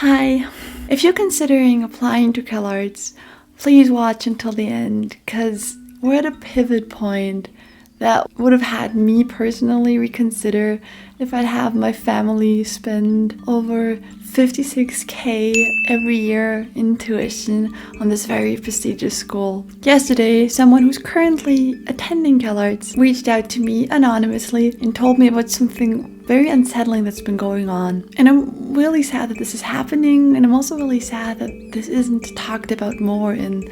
Hi. If you're considering applying to CalArts, please watch until the end, because we're at a pivot point that would have had me personally reconsider if I'd have my family spend over $56K every year in tuition on this very prestigious school. Yesterday, someone who's currently attending CalArts reached out to me anonymously and told me about something very unsettling that's been going on. And I'm really sad that this is happening, and I'm also really sad that this isn't talked about more in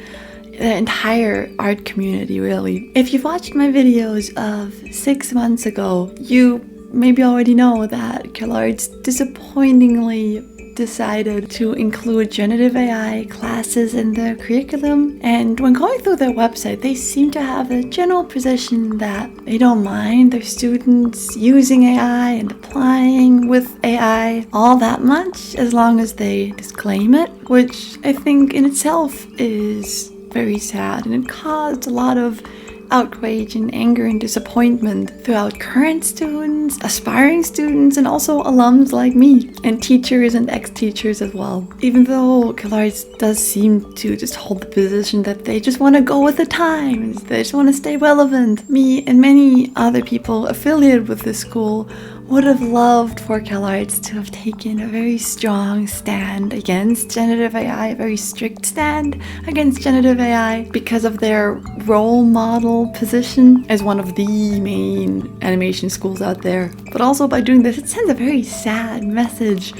the entire art community, really. If you've watched my videos of 6 months ago, you maybe already know that CalArts disappointingly decided to include generative AI classes in their curriculum. And when going through their website, they seem to have a general position that they don't mind their students using AI and applying with AI all that much, as long as they disclaim it, which I think in itself is very sad, and it caused a lot of outrage and anger and disappointment throughout current students, aspiring students, and also alums like me, and teachers and ex-teachers as well. Even though CalArts does seem to just hold the position that they just want to go with the times, they just want to stay relevant, me and many other people affiliated with this school would have loved for CalArts to have taken a very strong stand against generative AI, a very strict stand against generative AI, because of their role model position as one of the main animation schools out there. But also by doing this, it sends a very sad message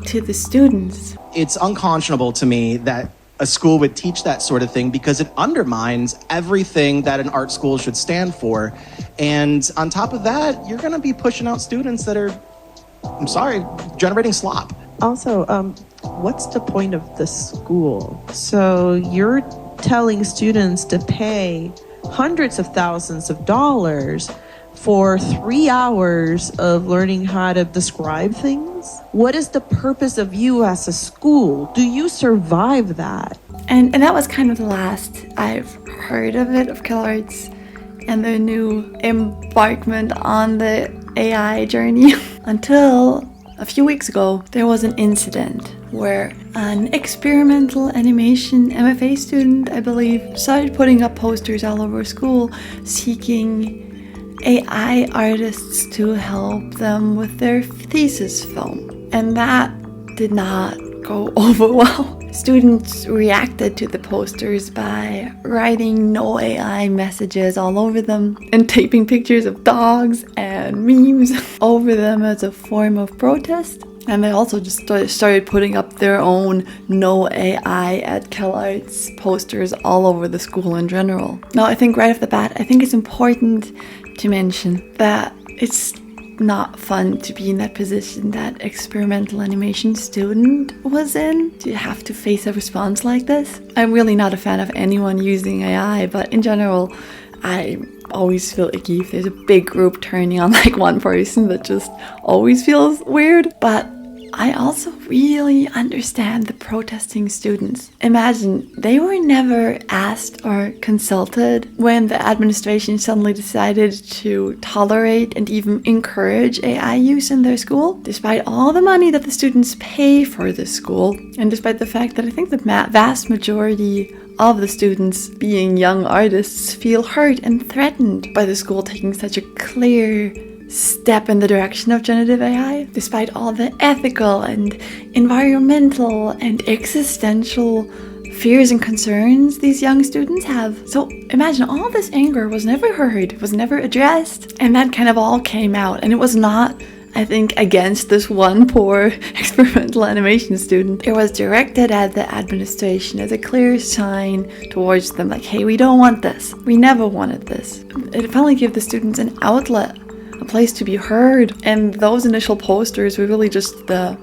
to the students. It's unconscionable to me that a school would teach that sort of thing, because it undermines everything that an art school should stand for. And on top of that, you're going to be pushing out students that are, I'm sorry, generating slop. Also, what's the point of the school? So you're telling students to pay hundreds of thousands of dollars for 3 hours of learning how to describe things? What is the purpose of you as a school? Do you survive that? And that was kind of the last I've heard of it, of CalArts and their new embarkment on the AI journey. Until a few weeks ago, there was an incident where an experimental animation MFA student, I believe, started putting up posters all over school seeking AI artists to help them with their thesis film. And that did not go over well. Students reacted to the posters by writing no AI messages all over them and taping pictures of dogs and memes over them as a form of protest. And they also just started putting up their own no AI at CalArts posters all over the school in general. Now, I think right off the bat, I think it's important to mention that it's not fun to be in that position that experimental animation student was in, to have to face a response like this. I'm really not a fan of anyone using AI, but in general, I always feel icky if there's a big group turning on like one person. That just always feels weird. But I also really understand the protesting students. Imagine, they were never asked or consulted when the administration suddenly decided to tolerate and even encourage AI use in their school, despite all the money that the students pay for this school, and despite the fact that I think the vast majority of the students, being young artists, feel hurt and threatened by the school taking such a clear step in the direction of generative AI, despite all the ethical and environmental and existential fears and concerns these young students have. So imagine, all this anger was never heard, was never addressed, and that kind of all came out. And it was not, I think, against this one poor experimental animation student. It was directed at the administration as a clear sign towards them, like, hey, we don't want this. We never wanted this. It finally gave the students an outlet, a place to be heard, and those initial posters were really just the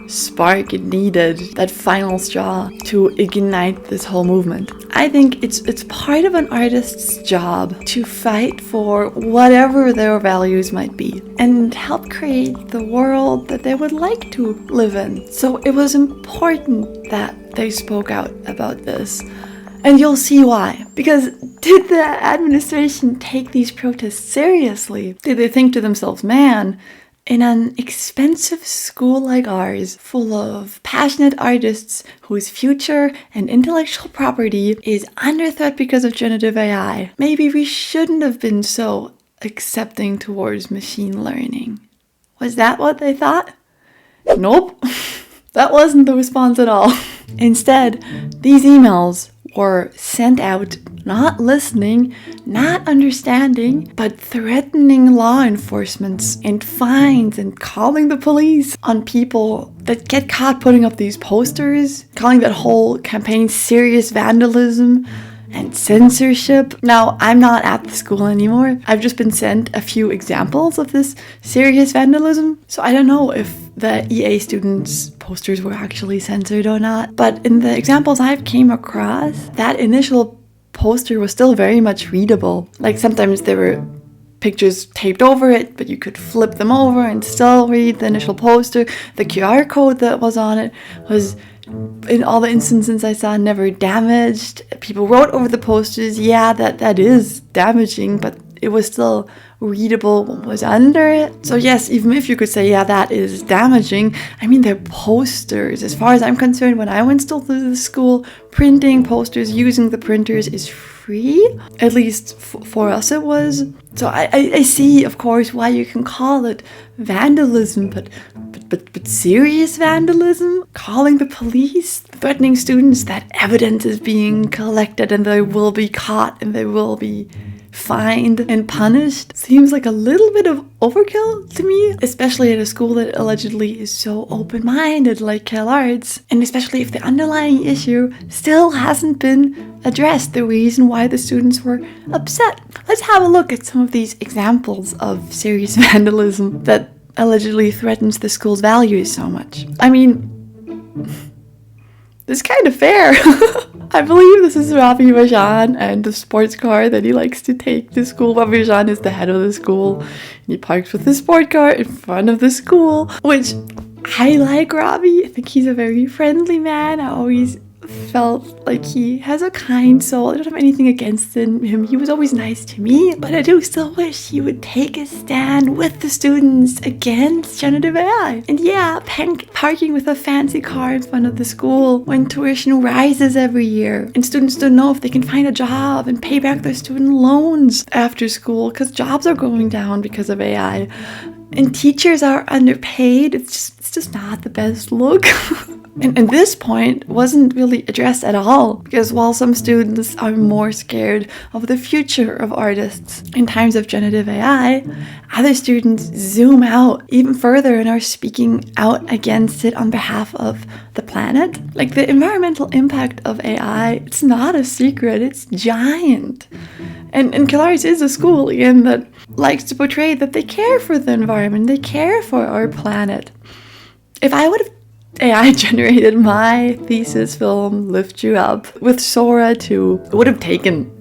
spark it needed, that final straw to ignite this whole movement. I think it's part of an artist's job to fight for whatever their values might be and help create the world that they would like to live in. So it was important that they spoke out about this. And you'll see why. Because did the administration take these protests seriously? Did they think to themselves, man, In an expensive school like ours, full of passionate artists whose future and intellectual property is under threat because of generative AI, maybe we shouldn't have been so accepting towards machine learning. Was that what they thought? Nope, that wasn't the response at all. Instead, these emails were sent out not listening, not understanding, but threatening law enforcement and fines and calling the police on people that get caught putting up these posters, calling that whole campaign serious vandalism and censorship. Now, I'm not at the school anymore. I've just been sent a few examples of this serious vandalism, so I don't know if the EA students' posters were actually censored or not. But in the examples I've came across, that initial poster was still very much readable. Like sometimes there were pictures taped over it, but you could flip them over and still read the initial poster. The QR code that was on it was, in all the instances I saw, never damaged. People wrote over the posters, yeah, that is damaging, but it was still readable what was under it. So yes, even if you could say, yeah, that is damaging, I mean, they're posters. As far as I'm concerned, when I went still to the school, printing posters using the printers is free. At least for us it was. So I see, of course, why you can call it vandalism, but serious vandalism? Calling the police? Threatening students that evidence is being collected and they will be caught and they will be fined and punished seems like a little bit of overkill to me, especially at a school that allegedly is so open-minded like CalArts, and especially if the underlying issue still hasn't been addressed, the reason why the students were upset. Let's have a look at some of these examples of serious vandalism that allegedly threatens the school's values so much. I mean, it's kind of fair. I believe this is Rabbi Rajan and the sports car that he likes to take to school. Rabbi Rajan is the head of the school, and he parks with his sport car in front of the school, which I like Rabbi. I think he's a very friendly man. I always felt like he has a kind soul. I don't have anything against him. He was always nice to me, but I do still wish he would take a stand with the students against generative AI. And yeah, parking with a fancy car in front of the school when tuition rises every year and students don't know if they can find a job and pay back their student loans after school because jobs are going down because of AI. And teachers are underpaid. It's just not the best look. And this point wasn't really addressed at all, because while some students are more scared of the future of artists in times of generative AI, other students zoom out even further and are speaking out against it on behalf of the planet. Like, the environmental impact of AI, it's not a secret, it's giant. And CalArts is a school, again, that likes to portray that they care for the environment, they care for our planet. If I would have AI generated my thesis film, Lift You Up, with Sora 2, it would have taken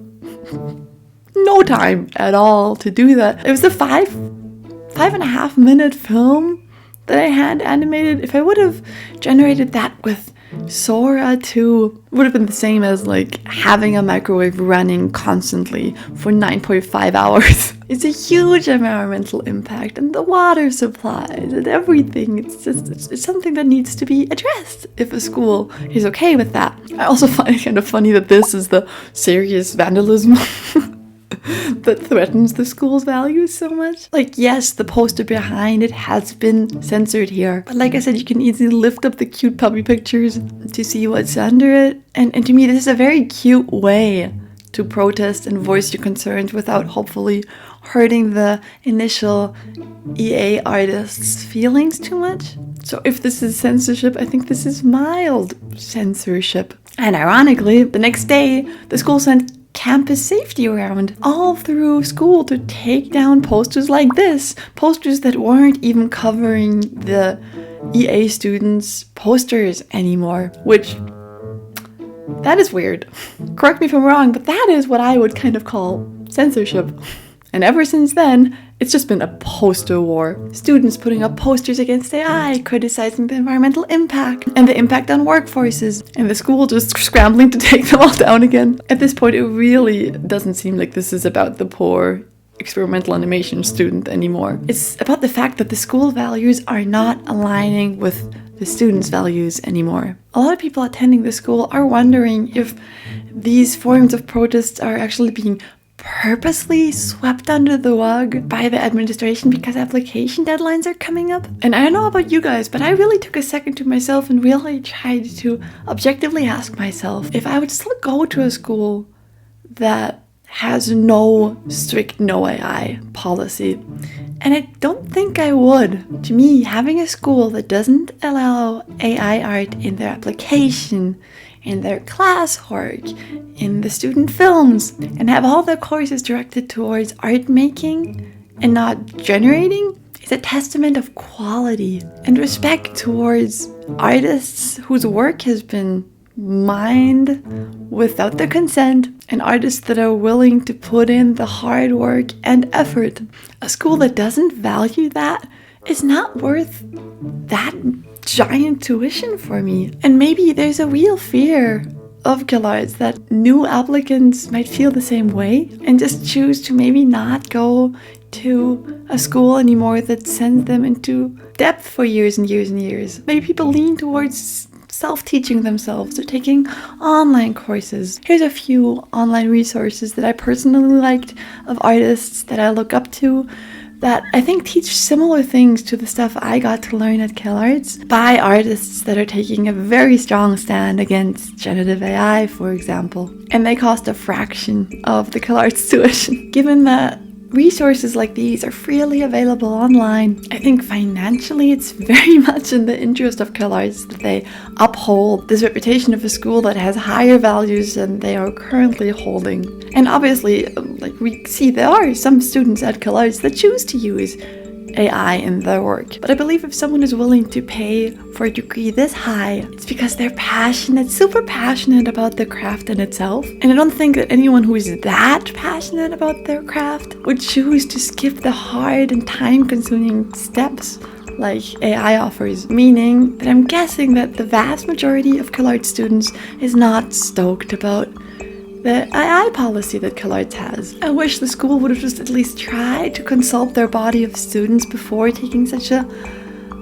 no time at all to do that. It was a 5.5 minute film that I had animated. If I would have generated that with Sora 2, it would have been the same as like having a microwave running constantly for 9.5 hours. It's a huge environmental impact, and the water supplies and everything. It's something that needs to be addressed if a school is okay with that. I also find it kind of funny that this is the serious vandalism that threatens the school's values so much. Like, yes, the poster behind it has been censored here, but like I said, you can easily lift up the cute puppy pictures to see what's under it. And to me, this is a very cute way to protest and voice your concerns without hopefully hurting the initial EA artists' feelings too much. So if this is censorship, I think this is mild censorship. And ironically, the next day, the school sent campus safety around all through school to take down posters like this, posters that weren't even covering the EA students' posters anymore, which, that is weird. Correct me if I'm wrong, but that is what I would kind of call censorship. And ever since then, it's just been a poster war. Students putting up posters against AI, criticizing the environmental impact and the impact on workforces, and the school just scrambling to take them all down again. At this point, it really doesn't seem like this is about the poor experimental animation student anymore. It's about the fact that the school values are not aligning with the students' values anymore. A lot of people attending the school are wondering if these forms of protests are actually being purposely swept under the rug by the administration because application deadlines are coming up. And I don't know about you guys, but I really took a second to myself and really tried to objectively ask myself if I would still go to a school that has no strict no AI policy. And I don't think I would. To me, having a school that doesn't allow AI art in their application, in their classwork, in the student films, and have all their courses directed towards art making and not generating is a testament of quality and respect towards artists whose work has been mined without their consent, and artists that are willing to put in the hard work and effort. A school that doesn't value that is not worth that giant tuition for me. And maybe there's a real fear of CalArts that new applicants might feel the same way and just choose to maybe not go to a school anymore that sends them into depth for years and years and years. Maybe people lean towards self-teaching themselves or taking online courses. Here's a few online resources that I personally liked of artists that I look up to that I think teach similar things to the stuff I got to learn at CalArts by artists that are taking a very strong stand against generative AI, for example. And they cost a fraction of the CalArts tuition. Given that resources like these are freely available online, I think financially it's very much in the interest of CalArts that they uphold this reputation of a school that has higher values than they are currently holding. And obviously, like we see, there are some students at CalArts that choose to use AI in their work. But I believe if someone is willing to pay for a degree this high, it's because they're passionate, super passionate about the craft in itself. And I don't think that anyone who is that passionate about their craft would choose to skip the hard and time-consuming steps like AI offers, meaning that I'm guessing that the vast majority of CalArts students is not stoked about the AI policy that CalArts has. I wish the school would have just at least tried to consult their body of students before taking such a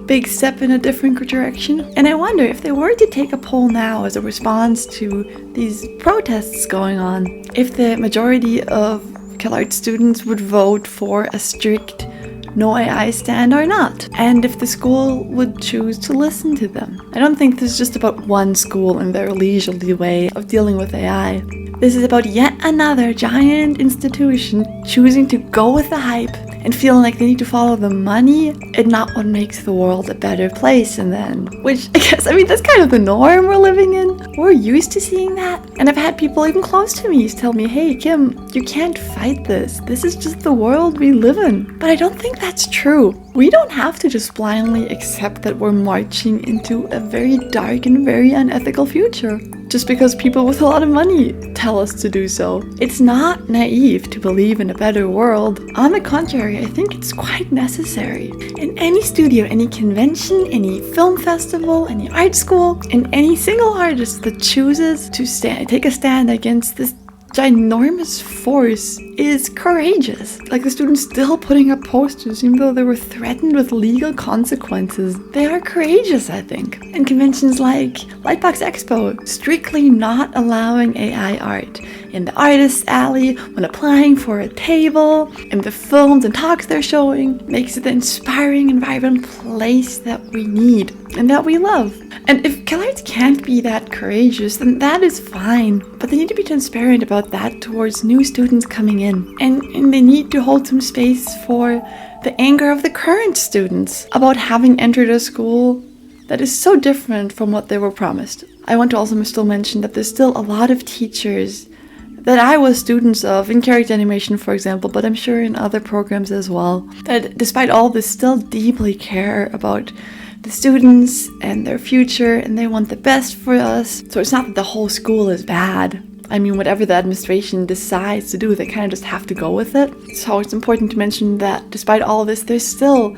big step in a different direction. And I wonder if they were to take a poll now as a response to these protests going on, if the majority of CalArts students would vote for a strict no AI stand or not, and if the school would choose to listen to them. I don't think this is just about one school and their leisurely way of dealing with AI. This is about yet another giant institution choosing to go with the hype and feeling like they need to follow the money and not what makes the world a better place in the end. Which, I mean, that's kind of the norm we're living in. We're used to seeing that. And I've had people even close to me tell me, hey, Kim, you can't fight this. This is just the world we live in. But I don't think that's true. We don't have to just blindly accept that we're marching into a very dark and very unethical future just because people with a lot of money tell us to do so. It's not naive to believe in a better world. On the contrary, I think it's quite necessary. In any studio, any convention, any film festival, any art school, and any single artist that chooses to take a stand against this ginormous force is courageous. Like the students still putting up posters even though they were threatened with legal consequences. They are courageous, I think. And conventions like Lightbox Expo, strictly not allowing AI art in the artist's alley when applying for a table, and the films and talks they're showing makes it the inspiring and vibrant place that we need and that we love. And if CalArts can't be that courageous, then that is fine. But they need to be transparent about that towards new students coming in. And they need to hold some space for the anger of the current students about having entered a school that is so different from what they were promised. I want to also still mention that there's still a lot of teachers that I was students of in character animation, for example, but I'm sure in other programs as well, that despite all this still deeply care about the students and their future, and they want the best for us. So it's not that the whole school is bad. I mean, whatever the administration decides to do, they kind of just have to go with it. So it's important to mention that despite all of this, there's still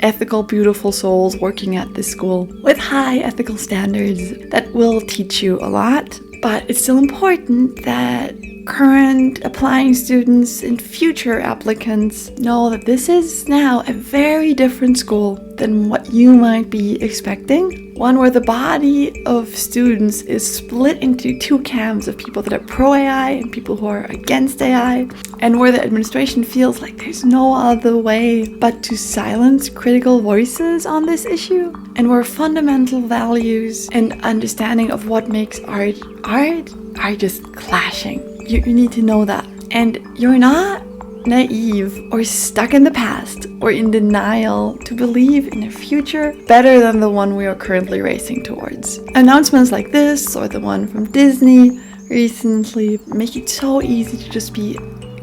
ethical, beautiful souls working at this school with high ethical standards that will teach you a lot. But it's still important that current applying students and future applicants know that this is now a very different school than what you might be expecting. One where the body of students is split into two camps of people that are pro-AI and people who are against AI, and where the administration feels like there's no other way but to silence critical voices on this issue, and where fundamental values and understanding of what makes art are just clashing. You need to know that. And you're not naive or stuck in the past or in denial to believe in a future better than the one we are currently racing towards. Announcements like this or the one from Disney recently make it so easy to just be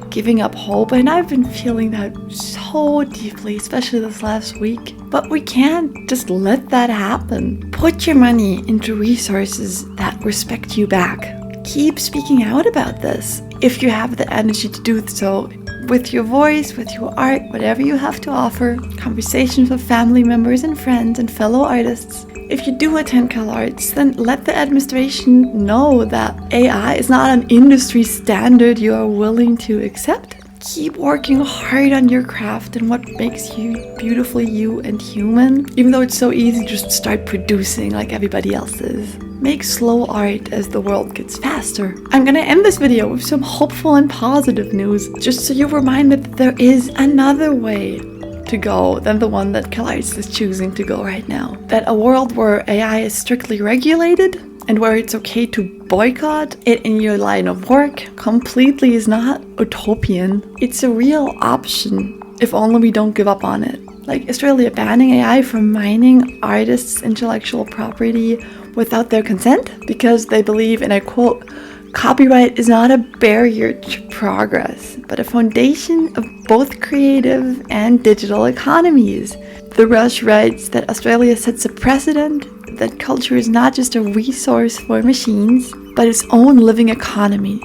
giving up hope, and I've been feeling that so deeply, especially this last week. But we can't just let that happen. Put your money into resources that respect you back. Keep speaking out about this if you have the energy to do so, with your voice, with your art, whatever you have to offer, conversations with family members and friends and fellow artists. If you do attend CalArts, then let the administration know that AI is not an industry standard you are willing to accept. Keep working hard on your craft and what makes you beautifully you and human, even though it's so easy to just start producing like everybody else is. Make slow art as the world gets faster. I'm gonna end this video with some hopeful and positive news, just so you're reminded that there is another way to go than the one that CalArts is choosing to go right now. That a world where AI is strictly regulated and where it's okay to boycott it in your line of work completely is not utopian. It's a real option if only we don't give up on it. Like Australia banning AI from mining artists' intellectual property without their consent because they believe, and I quote, "Copyright is not a barrier to progress, but a foundation of both creative and digital economies." The Rush writes that Australia sets a precedent that culture is not just a resource for machines, but its own living economy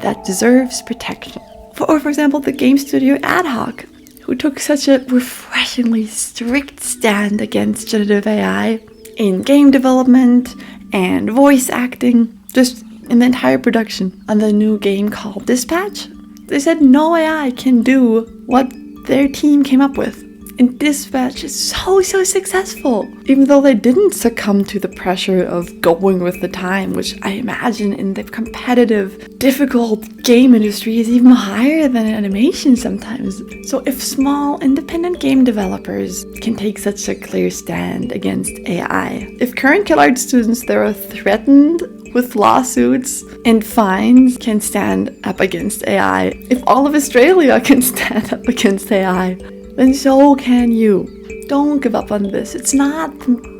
that deserves protection. For example, the game studio Ad Hoc, who took such a refreshingly strict stand against generative AI in game development and voice acting, just in the entire production on the new game called Dispatch. They said no AI can do what their team came up with. And Dispatch is so successful, even though they didn't succumb to the pressure of going with the time, which I imagine in the competitive, difficult game industry is even higher than animation sometimes. So if small, independent game developers can take such a clear stand against AI, if current CalArts students that are threatened with lawsuits and fines can stand up against AI, if all of Australia can stand up against AI, then so can you. Don't give up on this. It's not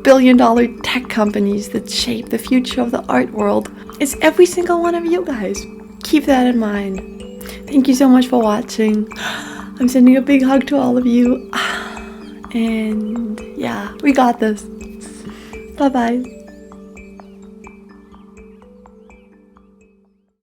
billion-dollar tech companies that shape the future of the art world. It's every single one of you guys. Keep that in mind. Thank you so much for watching. I'm sending a big hug to all of you. And yeah, we got this. Bye-bye.